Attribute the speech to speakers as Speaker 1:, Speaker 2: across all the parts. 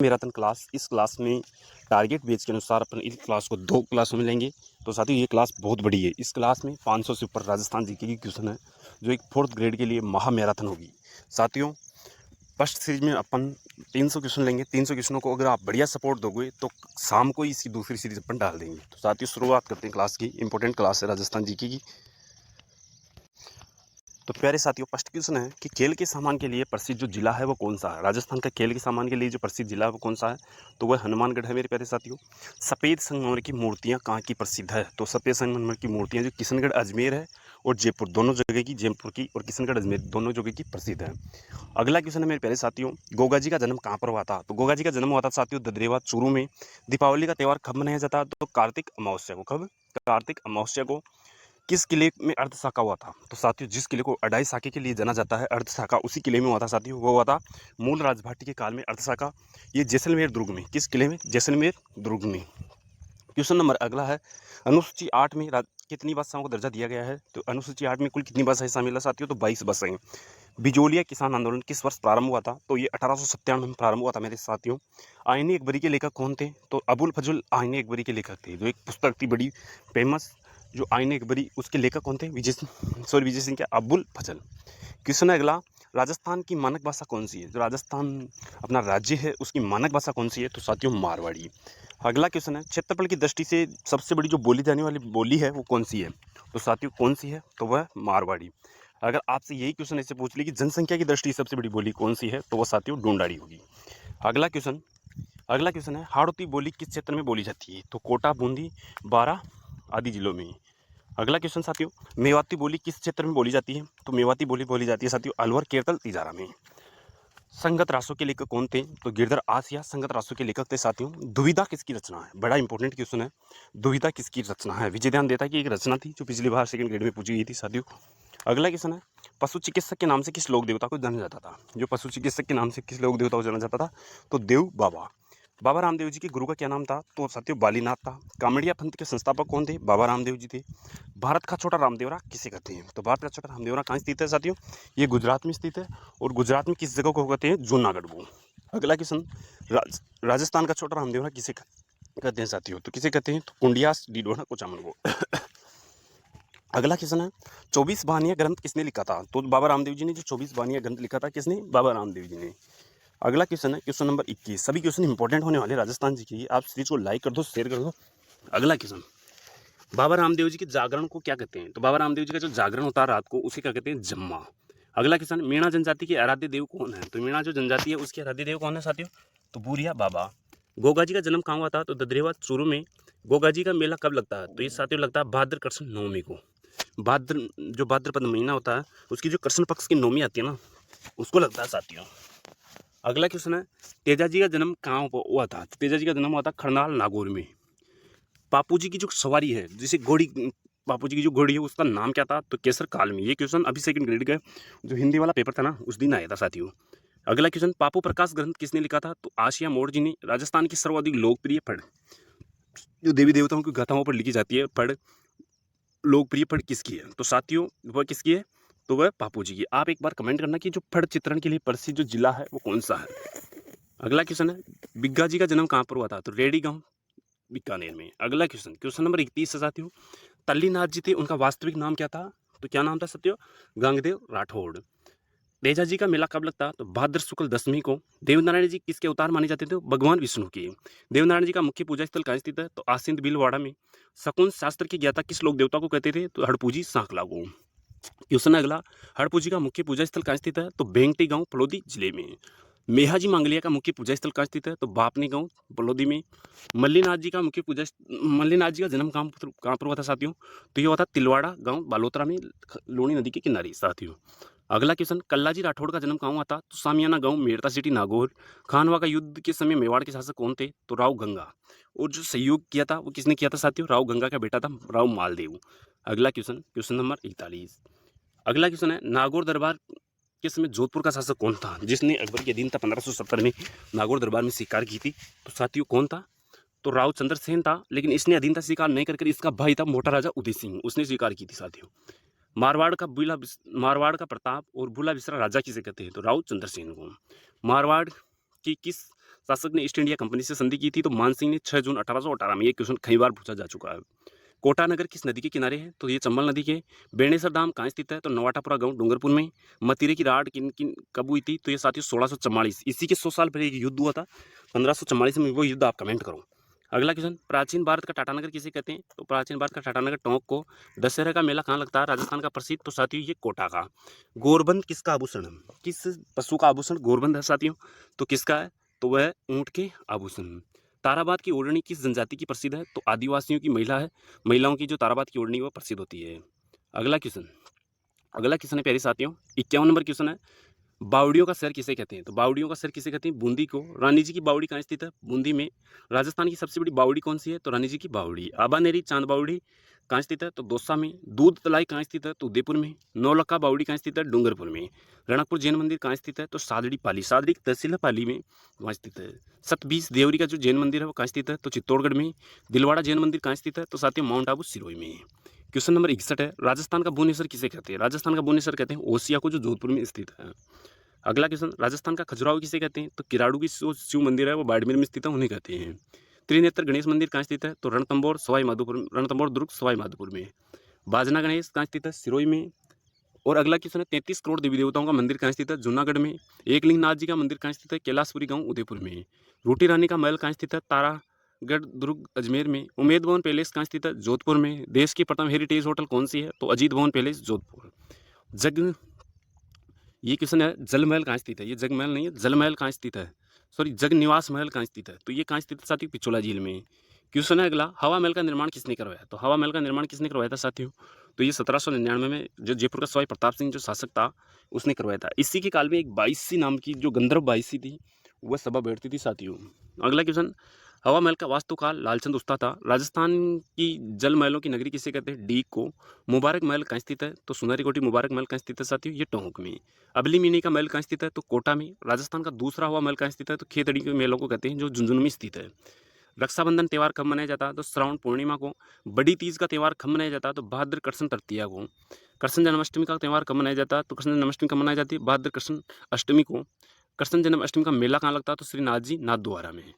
Speaker 1: Marathon class, इस class में target base के अनुसार अपन इस क्लास को 2 क्लासों में लेंगे। तो साथियों ये क्लास बहुत बड़ी है। इस क्लास में 500 से ऊपर राजस्थान जीके की क्वेश्चन है, जो एक 4th ग्रेड के लिए महा मैराथन होगी। साथियों फर्स्ट सीरीज में अपन 300 क्वेश्चन लेंगे। 300 क्वेश्चनों को अगर आप बढ़िया सपोर्ट दोगे तो शाम को ही इसकी दूसरी सीरीज अपन डाल देंगे। तो साथियों शुरुआत करते हैं क्लास की। इंपॉर्टेंट क्लास है राजस्थान जीके की। तो प्यारे साथियों फर्स्ट क्वेश्चन है कि खेल के सामान के लिए प्रसिद्ध जो जिला है वो कौन सा है। राजस्थान का खेल के सामान के लिए जो प्रसिद्ध जिला है वो कौन सा है, तो वह हनुमानगढ़ है मेरे प्यारे साथियों। सफ़ेद संगमरमर की मूर्तियाँ कहाँ की प्रसिद्ध है, तो सफ़ेद संगमरमर की मूर्तियाँ जो किशनगढ़ अजमेर है और जयपुर, दोनों जगह की, जयपुर की और किशनगढ़ अजमेर दोनों जगह की प्रसिद्ध है। अगला क्वेश्चन है मेरे प्यारे साथियों, गोगा जी का जन्म कहाँ पर हुआ था, तो गोगा जी का जन्म हुआ था साथियों ददरेवा चूरू में। दीपावली का त्यौहार कब मनाया जाता है, तो कार्तिक अमावस्या को। कब? कार्तिक अमावस्या को। किस किले में अर्धशाखा हुआ था, तो साथियों जिस किले को अढ़ाई शाखे के लिए जाना जाता है अर्धशाखा, उसी किले में हुआ था साथियों। वो हुआ था मूल राजभाटी के काल में अर्धशाखा। ये जैसलमेर दुर्ग में। किस किले में? जैसलमेर दुर्ग में। क्वेश्चन नंबर अगला है, अनुसूची 8 में कितनी भाषाओं को दर्जा दिया गया है, तो अनुसूची 8 में कुल कितनी भाषाएं शामिल है साथियों, तो 22 भाषाएं। बिजोलिया किसान आंदोलन किस वर्ष प्रारंभ हुआ था, तो ये 1897 में प्रारंभ हुआ था मेरे साथियों। आईने अकबरी के लेखक कौन थे, तो अबुल फजल आईने अकबरी के लेखक थे। जो एक पुस्तक थी बड़ी फेमस, जो आईने अकबरी, उसके लेखक कौन थे? विजय सिंह क्या? अबुल फजल। क्वेश्चन है अगला, राजस्थान की मानक भाषा कौन सी है, जो राजस्थान अपना राज्य है उसकी मानक भाषा कौन सी है, तो साथियों मारवाड़ी। अगला क्वेश्चन है, क्षेत्रफल की दृष्टि से सबसे बड़ी जो बोली जाने वाली बोली है वो कौन सी है, तो साथियों कौन सी है, तो वह मारवाड़ी। अगर आपसे यही क्वेश्चन ऐसे पूछ ली कि जनसंख्या की दृष्टि से सबसे बड़ी बोली कौन सी है, तो वह साथियों ढूंढाड़ी होगी। अगला क्वेश्चन है, हाड़ौती बोली किस क्षेत्र में बोली जाती है, तो कोटा, बूंदी, बारां आदि जिलों में। अगला क्वेश्चन साथियों, मेवाती बोली किस क्षेत्र में बोली जाती है, तो मेवाती बोली बोली जाती है साथियों अलवर, केरल, तिजारा में। संगत रासों के लेखक कौन थे, तो गिरधर आसिया संगत रासों के लेखक थे साथियों। दुविधा किसकी रचना है, बड़ा इंपॉर्टेंट क्वेश्चन है, दुविधा किसकी रचना है। विजय ध्यान देता कि एक रचना थी जो पिछली बार सेकंड ग्रेड में पूछी गई थी साथियों। अगला क्वेश्चन है, पशु चिकित्सक के नाम से किस लोक देवता को जाना जाता था, जो पशु चिकित्सक के नाम से किस लोक देवता को जाना जाता था, तो देव बाबा। बाबा रामदेव जी के गुरु का क्या नाम था, तो साथियों बालीनाथ था। कामड़िया पंथ के संस्थापक कौन थे, बाबा रामदेव जी थे। भारत का छोटा रामदेवरा किसे कहते हैं, तो भारत का छोटा रामदेवरा कहाँ स्थित है साथियों, ये गुजरात में स्थित है। और गुजरात में किस जगह को कहते हैं, जूनागढ़ को। अगला क्वेश्चन, राजस्थान का छोटा रामदेवरा किसे कहते हैं साथियों, तो किसे कहते हैं, तो कुंडियास डीडोना कोचामन को। अगला क्वेश्चन है, 24 बानिया ग्रंथ किसने लिखा था, तो बाबा रामदेव जी ने जो 24 बानिया ग्रंथ लिखा था, किसने? बाबा रामदेव जी ने। अगला क्वेश्चन है क्वेश्चन नंबर 21। सभी क्वेश्चन इंपॉर्टेंट होने वाले राजस्थान जी के, आप सीरीज को लाइक कर दो, शेयर कर दो। अगला क्वेश्चन, बाबा रामदेव जी के जागरण को क्या कहते हैं, तो बाबा रामदेव जी का जो जागरण होता है रात को उसे क्या कहते हैं, जम्मा। अगला क्वेश्चन, मीणा जनजाति के आराध्य देव कौन है, तो मीणा जो जनजाति है उसके आराध्य देव कौन है साथियों, तो बूरिया बाबा। गोगा जी का जन्म कहाँ हुआ था, तो ददरेवा चूरू में। गोगा जी का मेला कब लगता है, तो ये साथियों लगता है भाद्र कृष्ण नवमी को। भाद्र, जो भाद्रपद महीना होता है उसकी जो कृष्ण पक्ष की नवमी आती है ना, उसको लगता है साथियों। अगला क्वेश्चन है, तेजा जी का जन्म कहाँ हुआ था, तो तेजा जी का जन्म हुआ था खरनाल नागौर में। बापू जी की जो सवारी है, जैसे घोड़ी, बापू जी की जो घोड़ी है उसका नाम क्या था, तो केसर काल में। ये क्वेश्चन अभी सेकंड ग्रेड का जो हिंदी वाला पेपर था ना उस दिन आया था साथियों। अगला क्वेश्चन, पापू प्रकाश ग्रंथ किसने लिखा था, तो आशिया मोड़ जी ने। राजस्थान की सर्वाधिक लोकप्रिय फड़, जो देवी देवताओं की गाथाओं पर लिखी जाती है फड़, लोकप्रिय फड़ किसकी है, तो साथियों वह किसकी है, तो वह पापू जी की। आप एक बार कमेंट करना कि जो फड़ चित्रण के लिए प्रसिद्ध जो जिला है वो कौन सा है। अगला क्वेश्चन है, बिग्गा जी का जन्म कहाँ पर हुआ था, तो रेडी गांव बीकानेर में। अगला क्वेश्चन, क्वेश्चन नंबर 31 है साथियों, तल्लीनाथ जी थे, उनका वास्तविक नाम क्या था, तो क्या नाम था साथियों, गंगदेव राठौड़। तेजा जी का मेला कब लगता, तो भाद्र शुक्ल दशमी को। देवनारायण जी किसके अवतार माने जाते थे, तो भगवान विष्णु के। देवनारायण जी का मुख्य पूजा स्थल कहाँ स्थित है, तो आसिंद भीलवाड़ा में। शकुन शास्त्र की ज्ञाता किस लोक देवता को कहते थे, तो हड़पूजी सांकला को। क्वेश्चन अगला, हड़पूजी का मुख्य पूजा स्थल कहाँ स्थित है, तो बेंगटी गांव फलोदी जिले में। मेहाजी मांगलिया का मुख्य पूजा स्थल कहाँ स्थित है, तो बापनी गांव बलोदी में। मल्लीनाथ जी का जन्म कहाँ पर हुआ था साथियों, तो ये हुआ था तिलवाड़ा गांव बालोतरा में, लूणी नदी के किनारे साथियों। अगला क्वेश्चन, कल्लाजी राठौड़ का जन्म कहाँ हुआ था, तो सामियाना गांव मेड़ता सिटी नागौर। खानवा का युद्ध के समय मेवाड़ के शासक कौन थे, तो राव गंगा। और जो सहयोग किया था वो किसने किया था साथियों, राव गंगा का बेटा था राव मालदेव। अगला क्वेश्चन, क्वेश्चन नंबर 41। अगला क्वेश्चन है, नागौर दरबार के समय जोधपुर का शासक कौन था, जिसने अकबर के अधीन था 1570 में, नागौर दरबार में शिकार की थी, तो साथियों कौन था, तो राव चंद्रसेन था। लेकिन इसने अधीनता स्वीकार नहीं करके इसका भाई था मोटा राजा उदय सिंह, उसने स्वीकार की थी साथियों। मारवाड़ का प्रताप और भूला बिसरा राजा किसे कहते हैं, तो राव चंद्रसेन को। मारवाड़ की किस शासक ने ईस्ट इंडिया कंपनी से संधि की थी? तो मानसिंह ने 6 जून 1818 में। ये क्वेश्चन कई बार पूछा जा चुका है। कोटा नगर किस नदी के किनारे है? तो ये चंबल नदी के। बेणेसर धाम कहाँ स्थित है? तो नवाटापुरा गांव डूंगरपुर में। मतीरे की राड किन किन कब हुई थी? तो ये साथियों 1644। इसी के 100 साल पहले एक युद्ध हुआ था 1544 में। वो युद्ध आप कमेंट करो। अगला क्वेश्चन, प्राचीन भारत का टाटानगर किसे कहते हैं? तो प्राचीन भारत का टाटानगर टोंक को। दशहरा का मेला कहाँ लगता है? राजस्थान का प्रसिद्ध। तो साथियों ये कोटा का। गोरबंद किसका आभूषण है? किस पशु का आभूषण गोरबंद है साथियों? तो किसका है? तो वह ऊंट के आभूषण। ताराबाद की ओढ़नी किस जनजाति की प्रसिद्ध है? तो आदिवासियों की महिला है। महिलाओं की जो ताराबाद की ओढ़नी वो प्रसिद्ध होती है। अगला क्वेश्चन है प्यारे साथियों, 51 नंबर क्वेश्चन है, बावड़ियों का शहर किसे कहते हैं? तो बावड़ियों का शहर किसे कहते हैं? बूंदी को। रानी जी की बावड़ी कहाँ स्थित है? बूंदी में। राजस्थान की सबसे बड़ी बावड़ी कौन सी है? तो रानी जी की बावड़ी। आबानेरी चांद बावड़ी कहाँ स्थित है? तो दौसा में। दूध तलाई कहाँ स्थित है? तो उदयपुर में। नौलखा बावड़ी कहाँ स्थित है? डूंगरपुर में। रणकपुर जैन मंदिर कहाँ स्थित है? तो सादड़ी पाली। सादड़ी तहसील है पाली में, वहाँ स्थित है। सतबीस देवरी का जो जैन मंदिर है वो कहाँ स्थित है? तो चित्तौड़गढ़ में। दिलवाड़ा जैन मंदिर कहाँ स्थित है? तो साथियों माउंट आबू सिरोही में। क्वेश्चन नंबर 61 है, राजस्थान का भुवनेश्वर किसे कहते हैं? राजस्थान का भुवनेश्वर कहते हैं ओसिया को, जो जोधपुर में स्थित है। अगला क्वेश्चन, राजस्थान का खजुराहो किसे कहते हैं? तो किराड़ू की शिव मंदिर है वो बाड़मेर में स्थित है, उन्हें कहते हैं। त्रिनेत्र गणेश मंदिर कहाँ स्थित है? तो रणथंभौर सवाई माधोपुर, रणथंभौर दुर्ग सवाई माधोपुर में। बाजना गणेश कहाँ स्थित है? सिरोही में। और अगला क्वेश्चन है, 33 करोड़ देवी देवताओं का मंदिर कहाँ स्थित है? जूनागढ़ में। एकलिंग नाथ जी का मंदिर कहाँ स्थित है? कैलाशपुरी गांव उदयपुर में। रोटी रानी का महल कहाँ स्थित है? तारागढ़ दुर्ग अजमेर में। उमेद भवन पैलेस कहाँ स्थित है? जोधपुर में। देश की प्रथम हेरिटेज होटल कौन सी है? तो अजीत भवन पैलेस जोधपुर। जग ये क्वेश्चन है, जल महल कहाँ स्थित है? ये जग महल नहीं है, जल महल कहाँ स्थित है? सॉरी, जग निवास महल कहाँ स्थित है? तो ये कहाँ स्थित है साथियों? पिछोला झील में। क्वेश्चन है अगला, हवा महल का निर्माण किसने करवाया? तो हवा महल का निर्माण किसने करवाया था साथियों? तो ये 1799 में जो जयपुर का सवाई प्रताप सिंह जो शासक था उसने करवाया था। इसी के काल में एक बाईसी नाम की जो गंधर्व बाईसी थी वह सभा बैठती थी साथियों। अगला क्वेश्चन, हवा महल का वास्तुकाल लालचंद उस्ता था। राजस्थान की जल महलों की नगरी किसे कहते हैं? डी को। मुबारक महल कहाँ स्थित है? तो सुनहरी कोठी मुबारक महल कहाँ स्थित है साथियों? ये टोंक में। अबली मिनी का महल कहाँ स्थित है? तो कोटा में। राजस्थान का दूसरा हवा महल कहाँ स्थित है? तो खेतड़ी के महलों को कहते हैं, जो झुंझुनू में स्थित है। रक्षाबंधन त्यौहार कब मनाया जाता है? तो श्रावण पूर्णिमा को। बड़ी तीज का त्यौहार कब मनाया जाता है? तो भाद्र कृष्ण तृतीया को। कृष्ण जन्माष्टमी का त्यौहार कब मनाया जाता है? तो कृष्ण जन्माष्टमी कब मनाई जाती है? भाद्र कृष्ण अष्टमी को। कृष्ण जन्माष्टमी का मेला कहाँ लगता है? तो श्रीनाथ जी नाथ द्वारा में।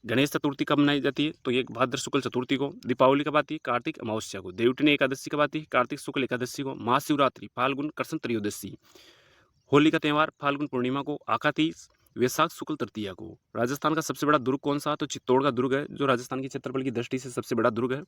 Speaker 1: गणेश चतुर्थी कब मनाई जाती है? तो ये भाद्र शुक्ल चतुर्थी को। दीपावली कब आती है? कार्तिक अमावस्या को। देवउठनी एकादशी कब आती है? कार्तिक शुक्ल एकादशी को। महाशिवरात्रि फाल्गुन कृष्ण त्रयोदशी। होली का त्यौहार फाल्गुन पूर्णिमा को। आकातीज वैशाख शुक्ल तृतीया को। राजस्थान का सबसे बड़ा दुर्ग कौन सा? तो चित्तौड़ का दुर्ग है, जो राजस्थान के क्षेत्रफल की दृष्टि से सबसे बड़ा दुर्ग है।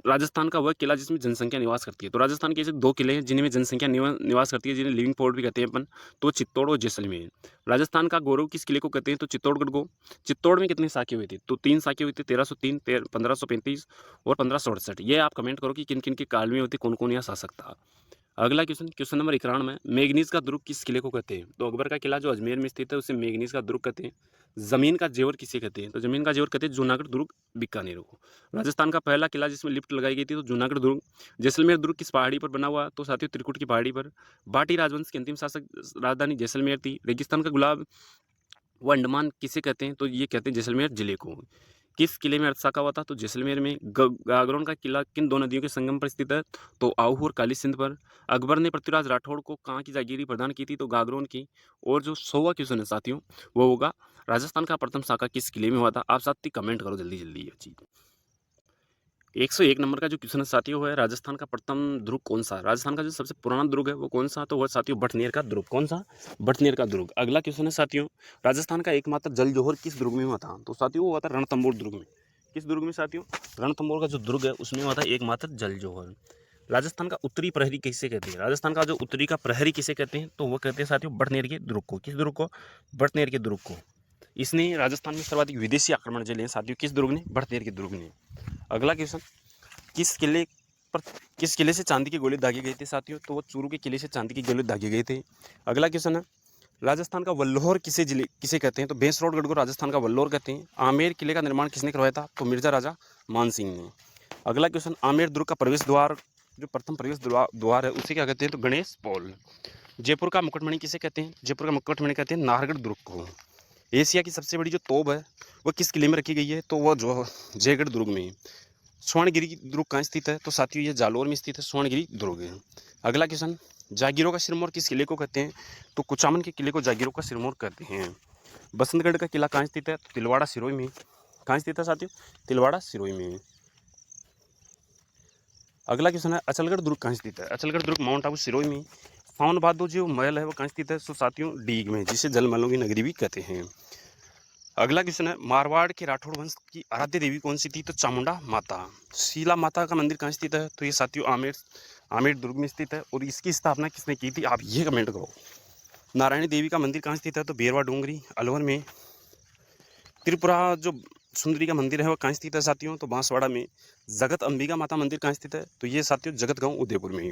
Speaker 1: राजस्थान का वह किला जिसमें जनसंख्या निवास करती है। तो राजस्थान के ऐसे दो किले हैं जिनमें जनसंख्या निवास करती है, जिन्हें लिविंग पोर्ट भी कहते हैं अपन, तो चित्तौड़ और जैसलमेर। राजस्थान का गौरव किस किले को कहते हैं? तो चित्तौड़गढ़ को। चित्तौड़ में कितने साके हुए थे? तो 3 साके हुए थे, 1303, 1535 और 1568। ये आप कमेंट करो कि किन किन के काल में होते, कौन कौन यहाँ शासक था। अगला क्वेश्चन नंबर 91 में, मैगनीज का दुर्ग किस किले को कहते हैं? तो अकबर का किला जो अजमेर में स्थित है उसे मैगनीज का दुर्ग कहते हैं। जमीन का जेवर किसे कहते हैं? तो जमीन का जेवर कहते हैं जूनागढ़ दुर्ग बीकानेर को। राजस्थान का पहला किला जिसमें लिफ्ट लगाई गई थी तो जूनागढ़ दुर्ग। जैसलमेर दुर्ग किस पहाड़ी पर बना हुआ? तो साथियों त्रिकुट की पहाड़ी पर। बाटी राजवंश की अंतिम शासक राजधानी जैसलमेर थी। रेगिस्तान का गुलाब व अंडमान किसे कहते हैं? तो ये कहते हैं जैसलमेर जिले को। किस किले में अर्थशाखा हुआ था? तो जैसलमेर में। गागरोन का किला किन दो नदियों के संगम पर स्थित है? तो आहू और काली सिंध पर। अकबर ने पृथ्वीराज राठौड़ को कहाँ की जागीरी प्रदान की थी? तो गागरोन की। और जो 100वां क्वेश्चन है साथियों वो होगा, राजस्थान का प्रथम शाखा किस किले में हुआ था? आप साथी कमेंट करो जल्दी जल्दी ये चीज। 101 नंबर का जो क्वेश्चन है साथियों है, राजस्थान का प्रथम दुर्ग कौन सा? राजस्थान का जो सबसे पुराना दुर्ग है वो कौन सा? तो वह साथियों बटनेर का दुर्ग। कौन सा? बटनेर का दुर्ग। अगला क्वेश्चन है साथियों, राजस्थान का एकमात्र जल जौहर किस दुर्ग में हुआ था? तो साथियों वो हुआ था रणथंभौर दुर्ग में। किस दुर्ग में साथियों? रणथंभौर का जो दुर्ग है उसमें हुआ था एकमात्र जल जौहर। राजस्थान का उत्तरी प्रहरी किसे कहते हैं? राजस्थान का जो उत्तरी का प्रहरी किसे कहते हैं? तो वो कहते हैं साथियों बटनेर के दुर्ग को। किस दुर्ग को? बटनेर के दुर्ग को। इसने राजस्थान में सर्वाधिक विदेशी आक्रमण झेले हैं साथियों। किस दुर्ग ने? बटनेर के दुर्ग ने। अगला क्वेश्चन, किस किले पर किस किले से चांदी के गोले दागे गए थे साथियों? तो वो चूरू के किले से चांदी के गोले दागे गए थे। अगला क्वेश्चन है, राजस्थान का वल्लोर किसे कहते हैं? तो भैंसरोडगढ़ को राजस्थान का वल्लोर कहते हैं। आमेर किले का निर्माण किसने करवाया था? तो मिर्जा राजा मानसिंह ने। अगला क्वेश्चन, आमेर दुर्ग का प्रवेश द्वार, जो प्रथम प्रवेश द्वार है उसे क्या कहते हैं? तो गणेश पोल। जयपुर का मुकुटमणि किसे कहते हैं? जयपुर का मुकुटमणि कहते हैं नाहरगढ़ दुर्ग को। एशिया की सबसे बड़ी जो तोप है वो किस किले में रखी गई है? तो वह जो जयगढ़ दुर्ग में। स्वर्णगिरी दुर्ग कहाँ स्थित है? तो साथियों ये जालोर में स्थित है स्वर्णगिरी दुर्ग। अगला क्वेश्चन, जागीरों का सिरमौर किस किले को कहते हैं? तो कुचामन के किले को जागीरों का सिरमौर कहते हैं। बसंतगढ़ का किला कहाँ स्थित है? तो तिलवाड़ा सिरोही में। कहाँ स्थित है साथियों? तिलवाड़ा सिरोही में। अगला क्वेश्चन है अचलगढ़ दुर्ग कहाँ स्थित है? अचलगढ़ दुर्ग माउंट आबू सिरोही में। सावन भादो जो महल है वो कहाँ स्थित है? सो साथियों डीग में, जिसे जलमहलों की नगरी भी कहते हैं। अगला क्वेश्चन है मारवाड़ के राठौड़ वंश की आराध्य देवी कौन सी थी? तो चामुंडा माता। शीला माता का मंदिर कहाँ स्थित है? तो ये साथियों आमेर दुर्ग में स्थित है। और इसकी स्थापना किसने की थी? आप ये कमेंट करो। नारायणी देवी का मंदिर कहाँ स्थित है? तो बेरवा डूंगरी अलवर में। त्रिपुरा जो सुंदरी का मंदिर है वो कहाँ स्थित है साथियों? तो बांसवाड़ा में। जगत अंबिका माता मंदिर कहाँ स्थित है? तो ये साथियों जगत गांव उदयपुर में।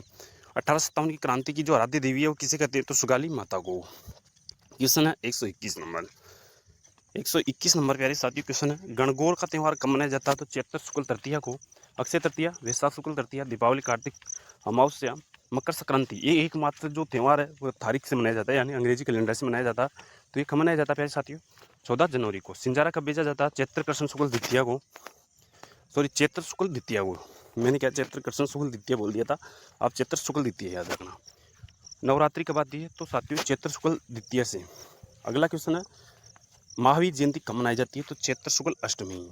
Speaker 1: 1857 की क्रांति की जो आराध्य देवी है वो किसे कहते हैं? तो सुगाली माता को। क्वेश्चन है 121 नंबर। 121 नंबर प्यारे साथियों क्वेश्चन है गणगौर का त्यौहार कब मनाया जाता है? तो चैत्र शुक्ल तृतीया को। अक्षय तृतीया, वैशाख शुक्ल तृतीया, दीपावली, कार्तिक अमावस्या, मकर संक्रांति, ये एकमात्र जो त्यौहार है वो तारीख से मनाया जाता है, यानी अंग्रेजी कैलेंडर से मनाया जाता है। तो ये कब मनाया जाता है प्यारे साथियों? 14 जनवरी को। सिंजारा कब बेचा जाता है? चैत्र कृष्ण शुक्ल द्वितीया को। सॉरी, चैत्र शुक्ल द्वितीया को। मैंने क्या चैत्र कृष्ण शुक्ल द्वितीय बोल दिया था, आप चैत्र शुक्ल द्वितीय याद रखना। नवरात्रि कब आती है? तो साथियों चैत्र शुक्ल द्वितीय से। अगला क्वेश्चन है महावीर जयंती कब मनाई जाती है? तो चैत्र शुक्ल अष्टमी।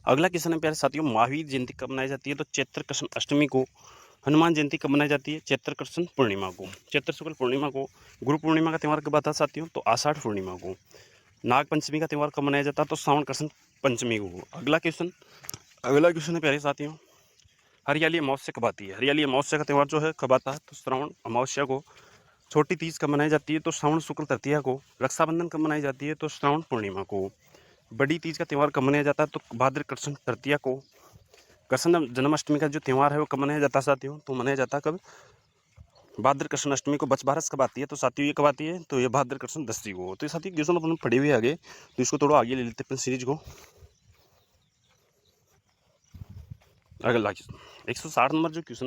Speaker 1: अगला क्वेश्चन है प्यारे साथियों महावीर जयंती कब मनाई जाती है? तो चैत्र कृष्ण अष्टमी को। हनुमान जयंती कब मनाई जाती है? चैत्र कृष्ण पूर्णिमा को, चैत्र शुक्ल पूर्णिमा को। गुरु पूर्णिमा का त्यौहार कब आता है साथियों? तो आषाढ़ पूर्णिमा को। नाग पंचमी का त्यौहार कब मनाया जाता है? तो श्रावण कृष्ण पंचमी को। अगला क्वेश्चन है प्यारे साथियों हरियाली अमावस्या कब आती है? हरियाली अमावस्या का त्यौहार जो है कब आता है? तो श्रावण अमावस्या को। छोटी तीज कब मनाई जाती है? तो श्रावण शुक्ल तृतीया को। रक्षाबंधन कब मनाई जाती है? तो श्रावण पूर्णिमा को। बड़ी तीज का त्यौहार कब मनाया जाता है? तो भाद्र कृष्ण तृतीया को। कृष्ण जन्माष्टमी का जो त्यौहार है वो कब मनाया जाता है साथियों? तो मनाया जाता है कब? भाद्र कृष्ण अष्टमी को। बचबारस कब आती है? तो साथियों ये कब आती है? तो ये भाद्र कृष्ण दशमी को। तो ये साथियों क्वेश्चन अपन पढ़े हुए आगे, तो इसको थोड़ा आगे ले लेते हैं अपन सीरीज को। अगला 160 नंबर जो क्वेश्चन